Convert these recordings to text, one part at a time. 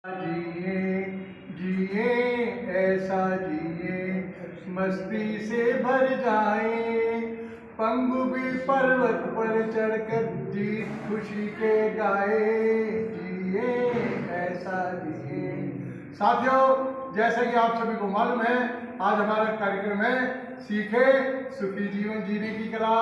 जिए जिए ऐसा जिए मस्ती से भर जाए, पंगु भी पर्वत पर चढ़कर जीत खुशी के गाए, जिए ऐसा जिए। साथियों, जैसा कि आप सभी को मालूम है, आज हमारा कार्यक्रम है सीखे सुखी जीवन जीने की कला।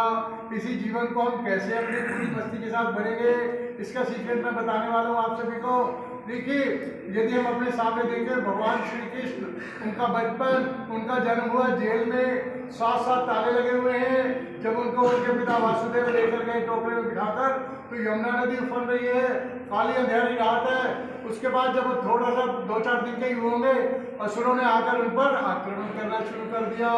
इसी जीवन को हम कैसे अपनी पूरी मस्ती के साथ भरेंगे, इसका सीक्रेट मैं बताने वाला हूँ आप सभी को। देखिए, यदि हम अपने सामने देखें, भगवान श्री कृष्ण, उनका बचपन, उनका जन्म हुआ जेल में, 7 ताले लगे हुए हैं। जब उनको उनके पिता वासुदेव लेकर गए टोकरे में बिठाकर, तो यमुना नदी उफल रही है, काली अंधेरी रात है। उसके बाद जब थोड़ा सा 2-4 दिन के ही होंगे, असुरों ने आकर उन पर आक्रमण करना शुरू कर दिया।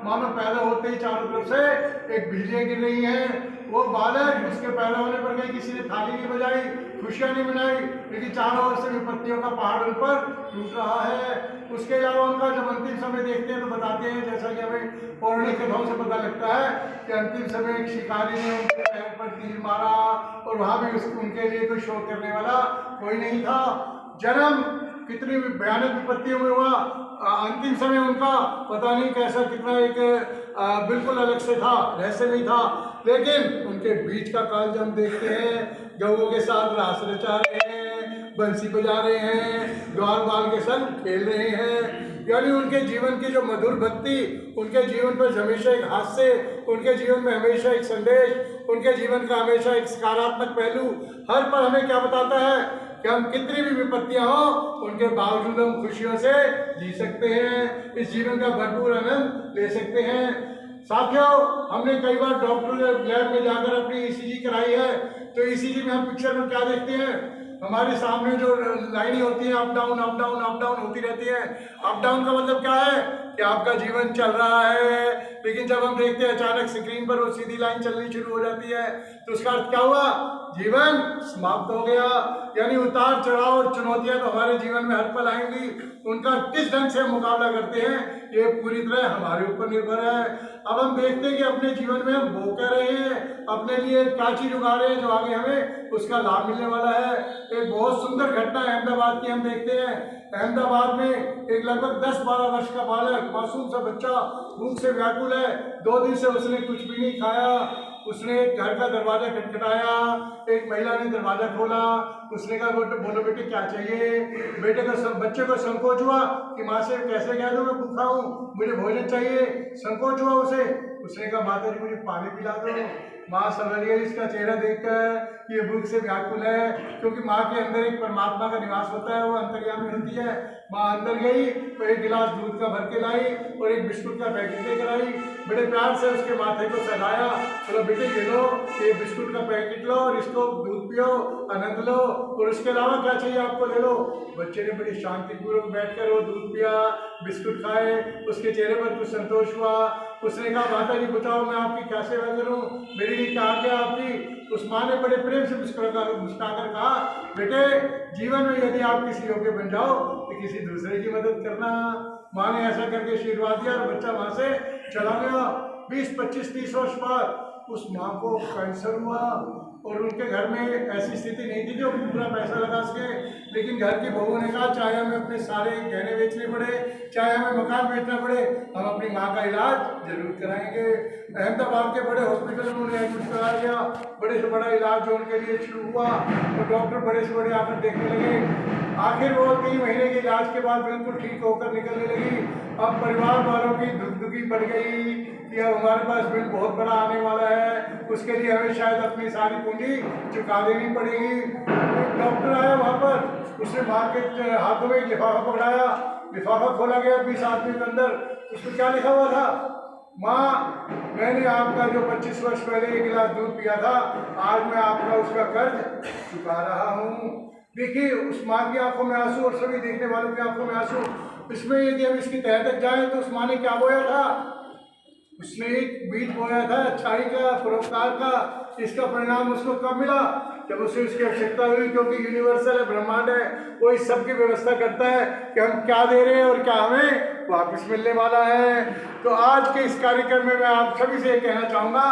मानो पैदा होते ही चारों तरफ से एक बिजलियां गिर रही हैं। वो बालक, उसके पैदा होने पर कहीं किसी ने थाली नहीं बजाई, खुशियां नहीं मनाई, लेकिन चारों ओर से विपत्तियों का पहाड़ उन पर टूट रहा है। उसके अलावा उनका जब अंतिम समय देखते हैं तो बताते हैं, जैसा कि हमें पौराणिक कथाओं से पता लगता है कि अंतिम समय एक शिकारी ने उनके पैर पर तीर मारा, और वहां भी उनके लिए कोई शोक करने वाला कोई नहीं था। जन्म कितनी भयानक विपत्तियों में हुआ, अंतिम समय उनका पता नहीं कैसा, कितना एक बिल्कुल अलग से था, रहस्यमय था। लेकिन उनके बीच का काल जब हम देखते हैं, गौओं के साथ रास रचा रहे हैं, बंसी बजा रहे हैं, ग्वाल बाल के संग खेल रहे हैं। यानी उनके जीवन की जो मधुर भक्ति, उनके जीवन पर हमेशा एक हास्य, उनके जीवन में हमेशा एक संदेश, उनके जीवन का हमेशा एक सकारात्मक पहलू हर पल हमें क्या बताता है कि हम कितनी भी विपत्तियां हो, उनके बावजूद हम खुशियों से जी सकते हैं, इस जीवन का भरपूर आनंद ले सकते हैं। साथियों, हमने कई बार डॉक्टर लैब में जाकर अपनी ईसीजी कराई है, तो ईसीजी में हम पिक्चर में क्या देखते हैं, हमारे सामने जो लाइनें होती हैं, up down up down up down होती रहती है। अप डाउन का मतलब क्या है कि आपका जीवन चल रहा है, लेकिन जब हम देखते हैं अचानक स्क्रीन पर वो सीधी लाइन चलनी शुरू हो जाती है, तो उसका अर्थ क्या हुआ, जीवन समाप्त हो गया। यानी उतार चढ़ाव और चुनौतियां तो हमारे जीवन में हर पल आएंगी, उनका किस ढंग से हम मुकाबला करते हैं ये पूरी तरह हमारे ऊपर निर्भर है। अब हम देखते हैं कि अपने जीवन में हम वो कह रहे हैं, अपने लिए क्या चीज उगा रहे हैं जो आगे हमें उसका लाभ मिलने वाला है। एक बहुत सुंदर घटना अहमदाबाद की हम देखते हैं। अहमदाबाद में एक लगभग 10-12 वर्ष का बालक, मासूम सा बच्चा, भूख से व्याकुल है। 2 दिन से उसने कुछ भी नहीं खाया। उसने घर का दरवाजा खटखटाया, एक महिला ने दरवाजा खोला। उसने कहा, बोलो बेटे क्या चाहिए। बच्चे को संकोच हुआ कि माँ से कैसे कह दूं मैं भूखा हूँ, मुझे भोजन चाहिए। संकोच हुआ उसे। उसने कहा, माता जी मुझे पानी पिला दो। माँ समझ गई इसका चेहरा देखकर कि ये भूख से व्याकुल है, क्योंकि माँ के अंदर एक परमात्मा का निवास होता है, वो अंतर्यामी होती है। माँ अंदर गई तो एक गिलास दूध का भर के लाई और एक बिस्कुट का पैकेट लेकर आई। बड़े प्यार से उसके माथे को सहलाया, बोला बेटे ये लो, ये बिस्कुट का पैकेट लो और इसको दूध पियो, आनंद लो, और उसके अलावा क्या चाहिए आपको ले लो। बच्चे ने बड़ी शांतिपूर्वक बैठकर वो दूध पिया, बिस्कुट खाए। उसके चेहरे पर कुछ संतोष हुआ। उसने कहा, माता जी बताओ मैं आपकी क्या सेवा करूं, मेरे लिए क्या आज्ञा आपकी। उस माँ ने बड़े प्रेम से मुस्कुराकर कहा, बेटे जीवन में यदि आप किसी योग्य बन जाओ तो किसी दूसरे की मदद करना। माँ ने ऐसा करके आशीर्वाद दिया और बच्चा वहां से चला गया। 20, 25, 30 वर्ष बाद उस माँ को कैंसर हुआ, और उनके घर में ऐसी स्थिति नहीं थी जो पूरा पैसा लगा सके। लेकिन घर की बहुओं ने कहा, चाहे हमें अपने सारे गहने बेचने पड़े, चाहे हमें मकान बेचना पड़े, हम अपनी माँ का इलाज जरूर कराएंगे। अहमदाबाद के बड़े हॉस्पिटल में उन्हें एडमिट करा दिया। बड़े से बड़ा इलाज जो उनके लिए शुरू हुआ, तो डॉक्टर बड़े से बड़े आकर देखने लगे। आखिर वो 3 महीने के इलाज के बाद बिल्कुल ठीक होकर निकलने लगी। अब परिवार वालों की धुकधुकी बढ़ गई कि अब हमारे पास बिल बहुत बड़ा आने वाला है, उसके लिए हमें शायद अपनी सारी पूंजी चुका देनी पड़ेगी। एक डॉक्टर आया वहाँ पर, उसने माँ के हाथों में एक लिफाफा पकड़ाया। लिफाफा खोला गया 20 आदमी के अंदर। उसमें क्या लिखा हुआ था, माँ मैंने आपका जो 25 वर्ष पहले 1 गिलास दूध पिया था, आज मैं आपका उसका कर्ज चुका रहा हूँ। देखिए, उस माँ की आंखों में आंसू और सभी देखने वालों की आंखों में आंसू। इसमें यदि हम इसकी तह तक जाएं तो उस माँ ने क्या बोया था, उसने एक बीज बोया था अच्छाई का, परोपकार का। इसका परिणाम उसको कब मिला, जब उसे उसकी आवश्यकता हुई, क्योंकि यूनिवर्सल है, ब्रह्मांड है, वो इस सब की व्यवस्था करता है कि हम क्या दे रहे हैं और क्या हमें वापस मिलने वाला है। तो आज के इस कार्यक्रम में मैं आप सभी से कहना चाहूँगा,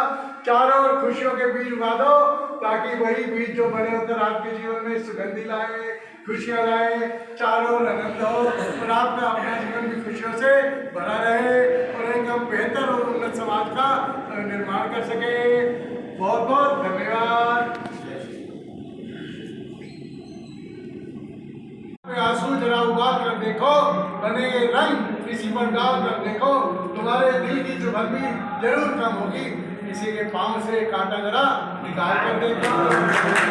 चारों ओर खुशियों के बीज उगा दो, ताकि वही बीज जो बड़े होकर आपके जीवन में सुगंधि लाए, खुशियाँ लाए, चारों ओर आनंद हो और आपका अपना जीवन भी खुशियों से भरा रहे और एक हम बेहतर और उन्नत समाज का निर्माण कर सके। बहुत बहुत धन्यवाद। आंसू जरा उबाल कर देखो, बने रंग किसी पर डाल कर देखो, तुम्हारे दिल की जो भरमी जरूर कम होगी। किसी के पाँव से कांटा जरा निकाल कर देखो।